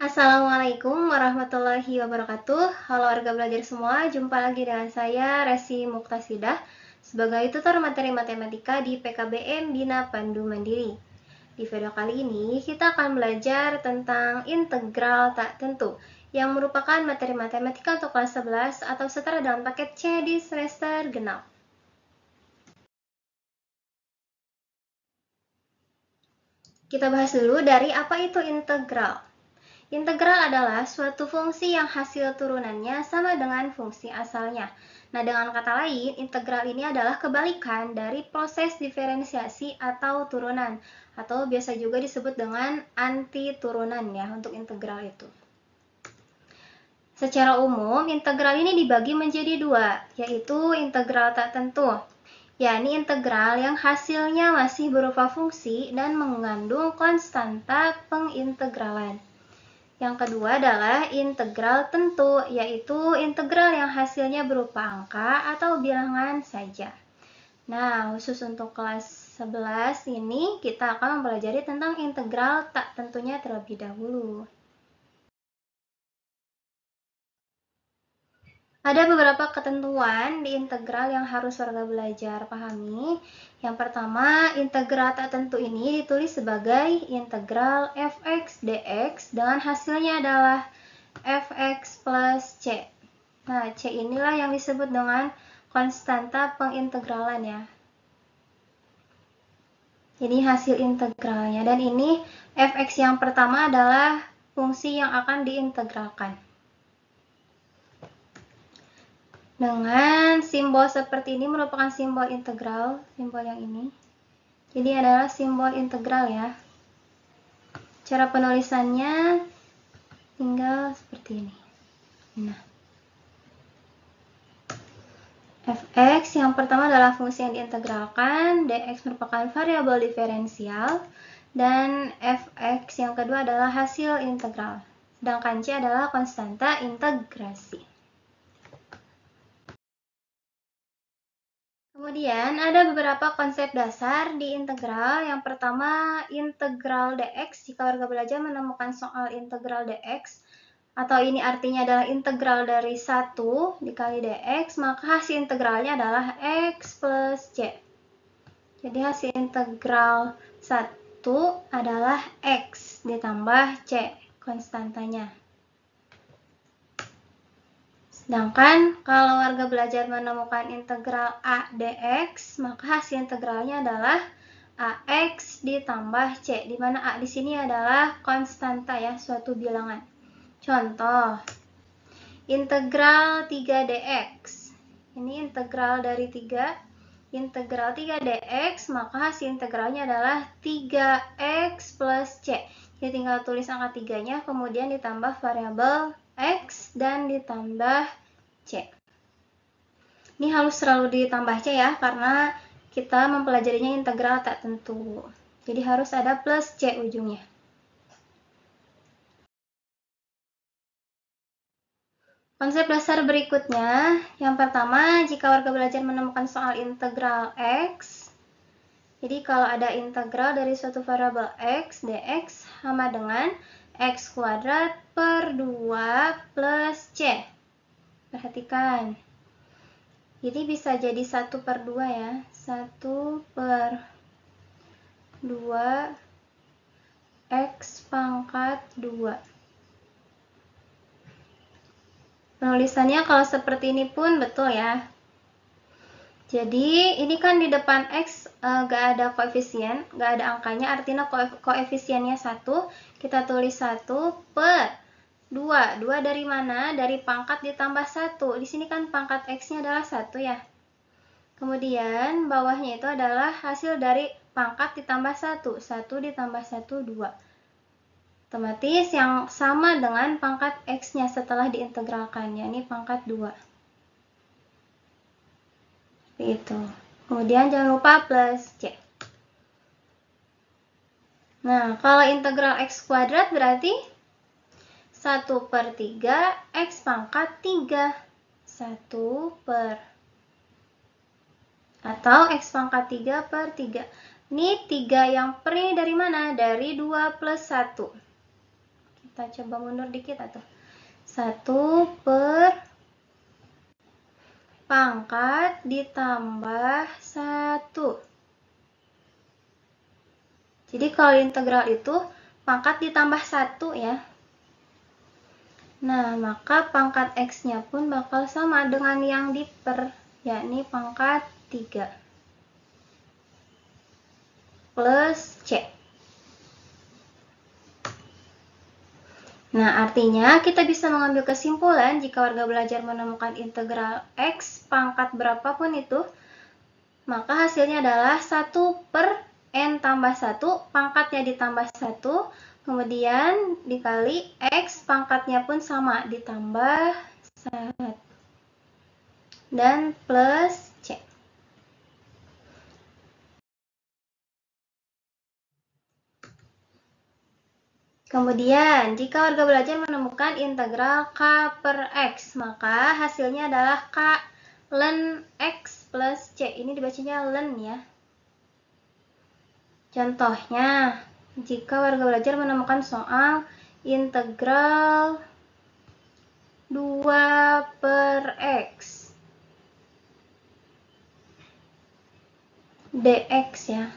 Assalamualaikum warahmatullahi wabarakatuh. Halo warga belajar semua, jumpa lagi dengan saya Resi Muktasidah sebagai tutor materi matematika di PKBM Bina Pandu Mandiri. Di video kali ini kita akan belajar tentang integral tak tentu yang merupakan materi matematika untuk kelas 11 atau setara dalam paket C di semester genap. Kita bahas dulu dari apa itu integral. Integral adalah suatu fungsi yang hasil turunannya sama dengan fungsi asalnya. Nah, dengan kata lain, integral ini adalah kebalikan dari proses diferensiasi atau turunan, atau biasa juga disebut dengan anti turunan ya untuk integral itu. Secara umum, integral ini dibagi menjadi dua, yaitu integral tak tentu, yakni integral yang hasilnya masih berupa fungsi dan mengandung konstanta pengintegralan. Yang kedua adalah integral tentu, yaitu integral yang hasilnya berupa angka atau bilangan saja. Nah, khusus untuk kelas 11 ini kita akan mempelajari tentang integral tak tentunya terlebih dahulu. Ada beberapa ketentuan di integral yang harus warga belajar pahami. Yang pertama, integral tak tentu ini ditulis sebagai integral fx dx dengan hasilnya adalah fx plus c. Nah, c inilah yang disebut dengan konstanta pengintegralan ya. Jadi hasil integralnya, dan ini fx yang pertama adalah fungsi yang akan diintegralkan. Dengan simbol seperti ini merupakan simbol integral, simbol yang ini. Jadi adalah simbol integral ya. Cara penulisannya tinggal seperti ini. Nah, fx yang pertama adalah fungsi yang diintegralkan, dx merupakan variabel diferensial, dan fx yang kedua adalah hasil integral. Sedangkan c adalah konstanta integrasi. Kemudian ada beberapa konsep dasar di integral. Yang pertama, integral dx. Jika warga belajar menemukan soal integral dx, atau ini artinya adalah integral dari 1 dikali dx, maka hasil integralnya adalah x plus c. Jadi hasil integral 1 adalah x ditambah c, konstantanya. Sedangkan kalau warga belajar menemukan integral a dx, maka hasil integralnya adalah ax ditambah c, di mana a di sini adalah konstanta ya, suatu bilangan. Contoh, integral 3 dx. Ini integral dari 3, integral 3 dx, maka hasil integralnya adalah 3x plus c. Jadi tinggal tulis angka 3-nya, kemudian ditambah variabel x dan ditambah c. Ini harus selalu ditambah c ya, karena kita mempelajarinya integral tak tentu. Jadi harus ada plus c ujungnya. Konsep dasar berikutnya, yang pertama, jika warga belajar menemukan soal integral x, jadi kalau ada integral dari suatu variabel x, dx sama dengan x kuadrat per 2 plus c. Perhatikan. Jadi bisa jadi 1 per 2 ya. 1 per 2 x pangkat 2. Penulisannya kalau seperti ini pun betul ya. Jadi ini kan di depan x gak ada koefisien, gak ada angkanya, artinya koefisiennya 1. Kita tulis 1 per 2. 2 dari mana? Dari pangkat ditambah 1. Di sini kan pangkat x-nya adalah 1 ya. Kemudian bawahnya itu adalah hasil dari pangkat ditambah 1. 1 ditambah 1, 2. Otomatis yang sama dengan pangkat x-nya setelah diintegralkan, yakni pangkat 2. Seperti itu. Kemudian jangan lupa plus c. Nah, kalau integral x kuadrat berarti 1 per 3 x pangkat 3. 1 per, atau x pangkat 3 per 3. Ini 3 yang per ini dari mana? Dari 2 plus 1. Kita coba mundur dikit atau 1 per pangkat ditambah 1. Jadi kalau integral itu pangkat ditambah 1 ya. Nah, maka pangkat X-nya pun bakal sama dengan yang diper, yakni pangkat 3 plus C. Nah, artinya kita bisa mengambil kesimpulan jika warga belajar menemukan integral X pangkat berapapun itu, maka hasilnya adalah 1 per N tambah 1, pangkatnya ditambah 1, kemudian dikali X pangkatnya pun sama, ditambah 1, dan plus C. Kemudian, jika warga belajar menemukan integral K per X, maka hasilnya adalah K ln X plus C. Ini dibacanya ln ya. Contohnya, jika warga belajar menemukan soal integral 2 per X dx ya.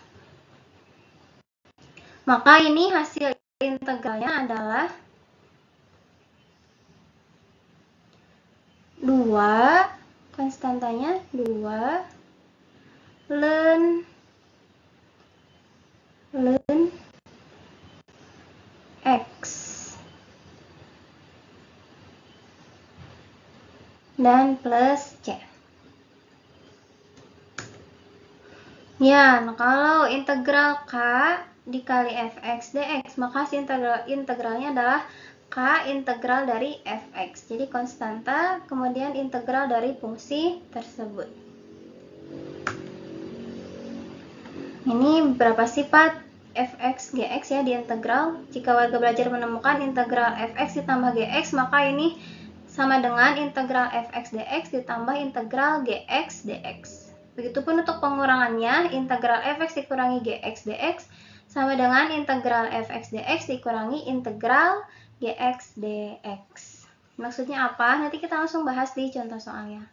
Maka ini hasil integralnya adalah 2, konstantanya 2 ln X dan plus C. Ya, nah kalau integral K dikali fx dx, maka hasil integralnya adalah K integral dari fx. Jadi konstanta, kemudian integral dari fungsi tersebut. Ini berapa sifat fx gx ya di integral. Jika warga belajar menemukan integral fx ditambah gx, maka ini sama dengan integral fx dx ditambah integral gx dx. Begitupun untuk pengurangannya, integral fx dikurangi gx dx sama dengan integral fx dx dikurangi integral gx dx. Maksudnya apa? Nanti kita langsung bahas di contoh soalnya.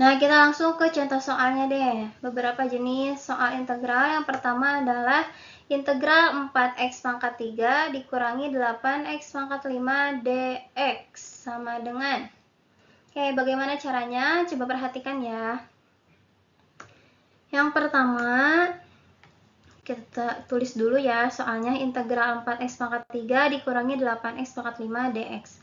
Nah, kita langsung ke contoh soalnya deh. Beberapa jenis soal integral. Yang pertama adalah integral 4x pangkat 3 dikurangi 8x pangkat 5 dx sama dengan. Oke, bagaimana caranya? Coba perhatikan ya. Yang pertama, kita tulis dulu ya soalnya integral 4x pangkat 3 dikurangi 8x pangkat 5 dx.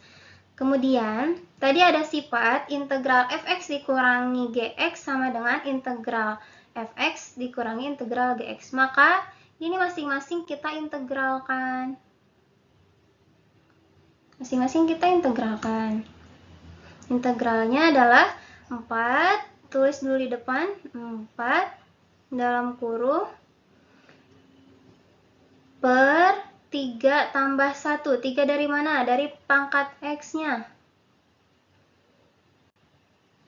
Kemudian, tadi ada sifat integral fx dikurangi gx sama dengan integral fx dikurangi integral gx. Maka, ini masing-masing kita integralkan. Integralnya adalah 4, tulis dulu di depan, 4 dalam kurung per 3 tambah 1. 3 dari mana? Dari pangkat X-nya.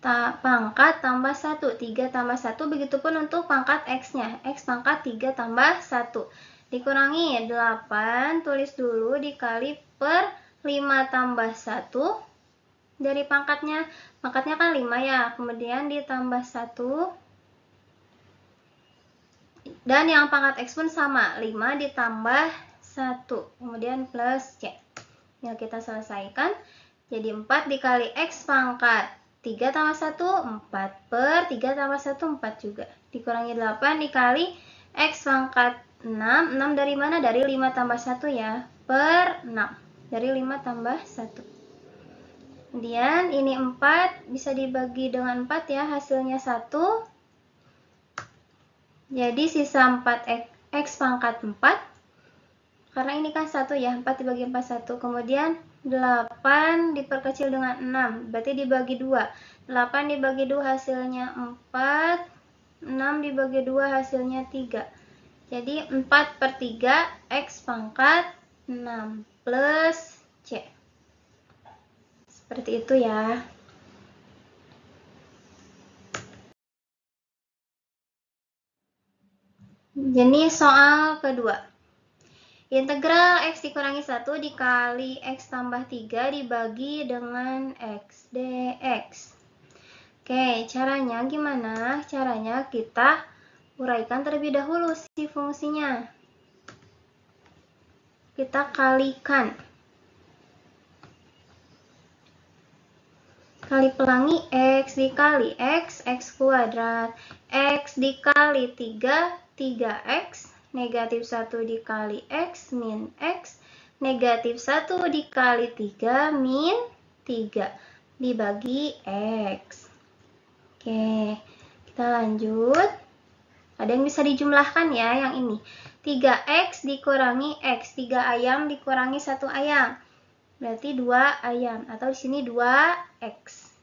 Pangkat tambah 1. 3 tambah 1. Begitupun untuk pangkat X-nya. X pangkat 3 tambah 1. Dikurangi 8. Tulis dulu dikali per 5 tambah 1. Dari pangkatnya. Pangkatnya kan 5 ya. Kemudian ditambah 1. Dan yang pangkat X pun sama. 5 ditambah 1, kemudian plus C. Ya, kita selesaikan. Jadi 4 dikali X pangkat 3 tambah 1, 4 per 3 tambah 1, 4 juga. Dikurangi 8 dikali X pangkat 6. 6 dari mana? Dari 5 tambah 1 ya. Per 6. Dari 5 tambah 1. Kemudian ini 4 bisa dibagi dengan 4 ya. Hasilnya 1. Jadi sisa 4X pangkat 4. Karena ini kan 1 ya, 4 dibagi 4, 1. Kemudian 8 diperkecil dengan 6, berarti dibagi 2. 8 dibagi 2 hasilnya 4, 6 dibagi 2 hasilnya 3. Jadi 4 per 3 X pangkat 6 plus C. Seperti itu ya. Jenis soal kedua. Integral X dikurangi 1 dikali X tambah 3 dibagi dengan X dx. Oke, caranya gimana? Caranya kita uraikan terlebih dahulu si fungsinya. Kita kalikan. Kali pelangi X dikali X kuadrat. X dikali 3, 3X. Negatif 1 dikali X min X. Negatif 1 dikali 3 min 3. Dibagi X. Oke, kita lanjut. Ada yang bisa dijumlahkan ya yang ini. 3X dikurangi X. 3 ayam dikurangi 1 ayam. Berarti 2 ayam. Atau di sini 2X.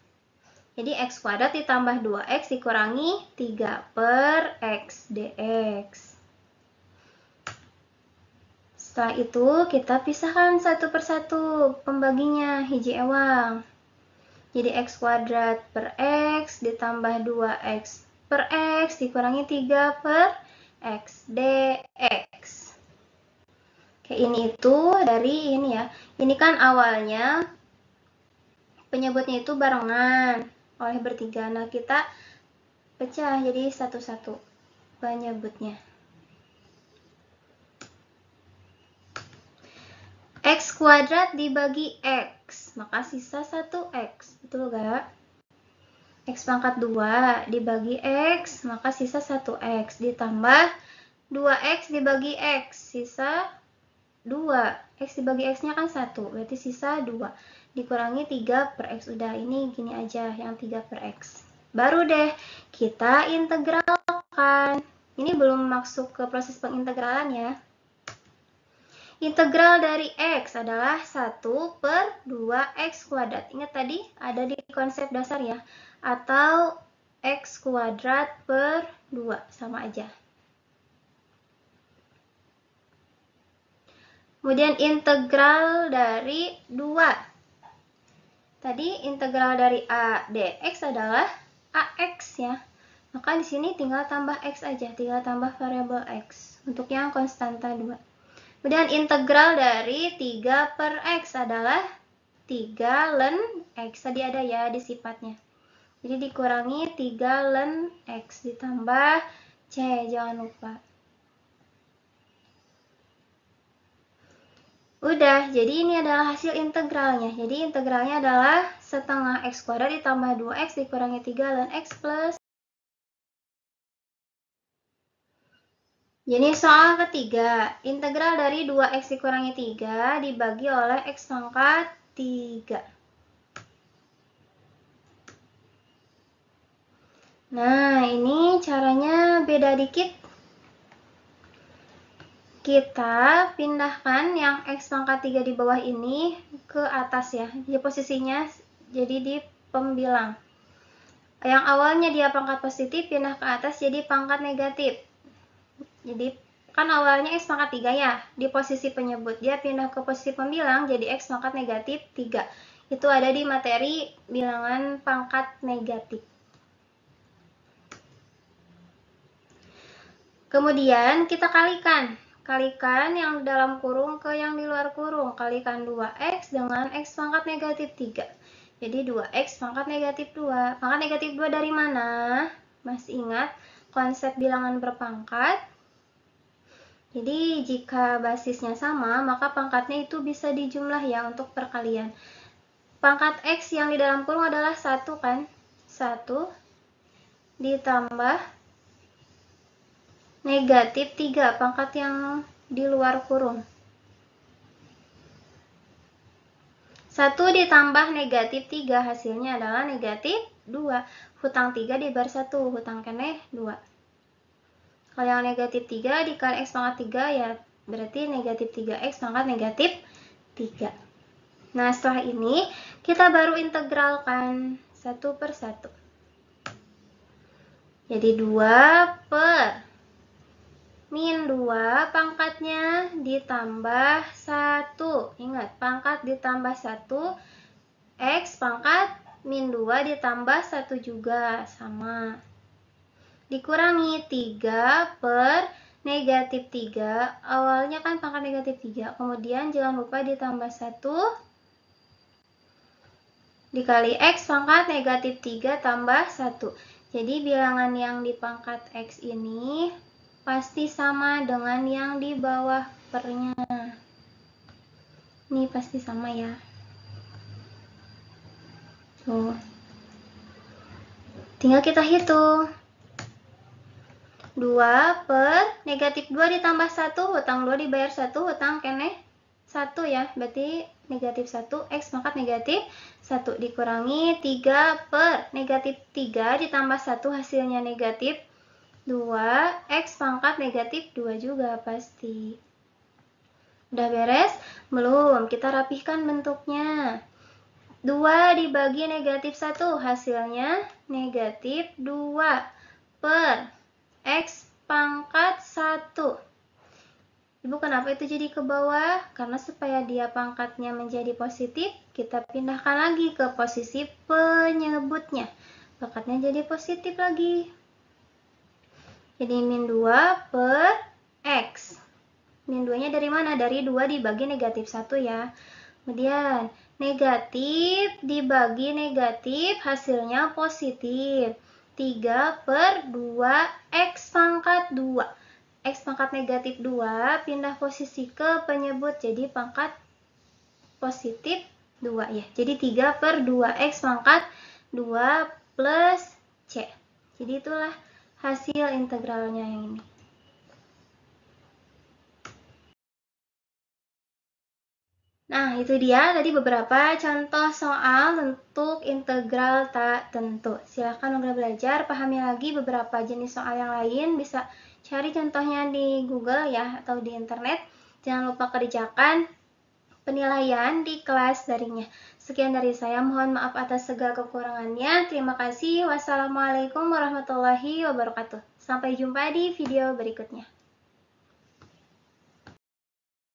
Jadi X kuadrat ditambah 2X dikurangi 3 per X dx. Setelah itu kita pisahkan satu persatu pembaginya hiji ewang. Jadi X kuadrat per X ditambah 2X per X dikurangi 3 per X dx. Oke, ini itu dari ini ya. Ini kan awalnya penyebutnya itu barengan oleh bertiga. Nah, kita pecah jadi satu-satu penyebutnya. X kuadrat dibagi X, maka sisa 1X. Betul gak? X pangkat 2 dibagi X, maka sisa 1X. Ditambah 2X dibagi X, sisa 2. X dibagi X-nya kan 1, berarti sisa 2. Dikurangi 3 per X. Udah, ini gini aja, yang 3 per X. Baru deh, kita integralkan. Ini belum masuk ke proses pengintegralan ya. Integral dari X adalah 1 per 2X kuadrat. Ingat tadi ada di konsep dasar ya. Atau X kuadrat per 2. Sama aja. Kemudian integral dari 2. Tadi integral dari A dx adalah AX ya. Maka di sini tinggal tambah X aja. Tinggal tambah variabel X. Untuk yang konstanta 2. Kemudian integral dari 3 per X adalah 3 ln X. Tadi ada ya di sifatnya. Jadi dikurangi 3 ln X ditambah C. Jangan lupa. Udah, jadi ini adalah hasil integralnya. Jadi integralnya adalah setengah X kuadrat ditambah 2X dikurangi 3 ln X plus. Jadi soal ketiga, integral dari 2X dikurangi 3 dibagi oleh X pangkat 3. Nah, ini caranya beda dikit. Kita pindahkan yang X pangkat 3 di bawah ini ke atas ya. Jadi posisinya jadi di pembilang. Yang awalnya dia pangkat positif, pindah ke atas jadi pangkat negatif. Jadi kan awalnya X pangkat 3 ya, di posisi penyebut. Dia pindah ke posisi pembilang jadi X pangkat negatif 3. Itu ada di materi bilangan pangkat negatif. Kemudian kita kalikan. Kalikan yang dalam kurung ke yang di luar kurung. Kalikan 2X dengan X pangkat negatif 3. Jadi 2X pangkat negatif 2. Pangkat negatif 2 dari mana? Masih ingat konsep bilangan berpangkat? Jadi jika basisnya sama, maka pangkatnya itu bisa dijumlah ya untuk perkalian. Pangkat X yang di dalam kurung adalah 1 kan? 1 ditambah negatif 3, pangkat yang di luar kurung. 1 ditambah negatif 3, hasilnya adalah negatif 2. Hutang 3 dibar 1, hutang keneh 2. Kalau yang negatif 3 dikali X pangkat 3 ya berarti negatif 3X pangkat negatif 3. Nah, setelah ini kita baru integralkan satu per satu. Jadi 2 per min 2 pangkatnya ditambah 1. Ingat, pangkat ditambah 1, X pangkat min 2 ditambah 1 juga, sama. Dikurangi 3 per negatif 3. Awalnya kan pangkat negatif 3. Kemudian jangan lupa ditambah 1 dikali X pangkat negatif 3 tambah 1. Jadi bilangan yang di pangkat X ini pasti sama dengan yang di bawah pernya. Ini pasti sama ya. Tuh. Tinggal kita hitung. 2 per negatif 2 ditambah 1, hutang 2 dibayar 1, hutang kene 1 ya. Berarti negatif 1, X pangkat negatif 1 dikurangi 3 per negatif 3 ditambah 1 hasilnya negatif 2, X pangkat negatif 2 juga pasti. Udah beres? Belum, kita rapihkan bentuknya. 2 dibagi negatif 1, hasilnya negatif 2 per X pangkat 1. Ibu kenapa itu jadi ke bawah? Karena supaya dia pangkatnya menjadi positif, kita pindahkan lagi ke posisi penyebutnya. Pangkatnya jadi positif lagi. Jadi min 2 per X. Min 2-nya dari mana? Dari 2 dibagi negatif 1 ya. Kemudian negatif dibagi negatif, hasilnya positif. 3 per 2 X pangkat 2. X pangkat negatif 2 pindah posisi ke penyebut jadi pangkat positif 2 ya. Jadi 3 per 2X pangkat 2 plus C. Jadi itulah hasil integralnya yang ini. Nah, itu dia tadi beberapa contoh soal bentuk integral tak tentu. Silahkan udah belajar, pahami lagi beberapa jenis soal yang lain, bisa cari contohnya di Google ya, atau di internet. Jangan lupa kerjakan penilaian di kelas daringnya. Sekian dari saya, mohon maaf atas segala kekurangannya. Terima kasih. Wassalamualaikum warahmatullahi wabarakatuh. Sampai jumpa di video berikutnya.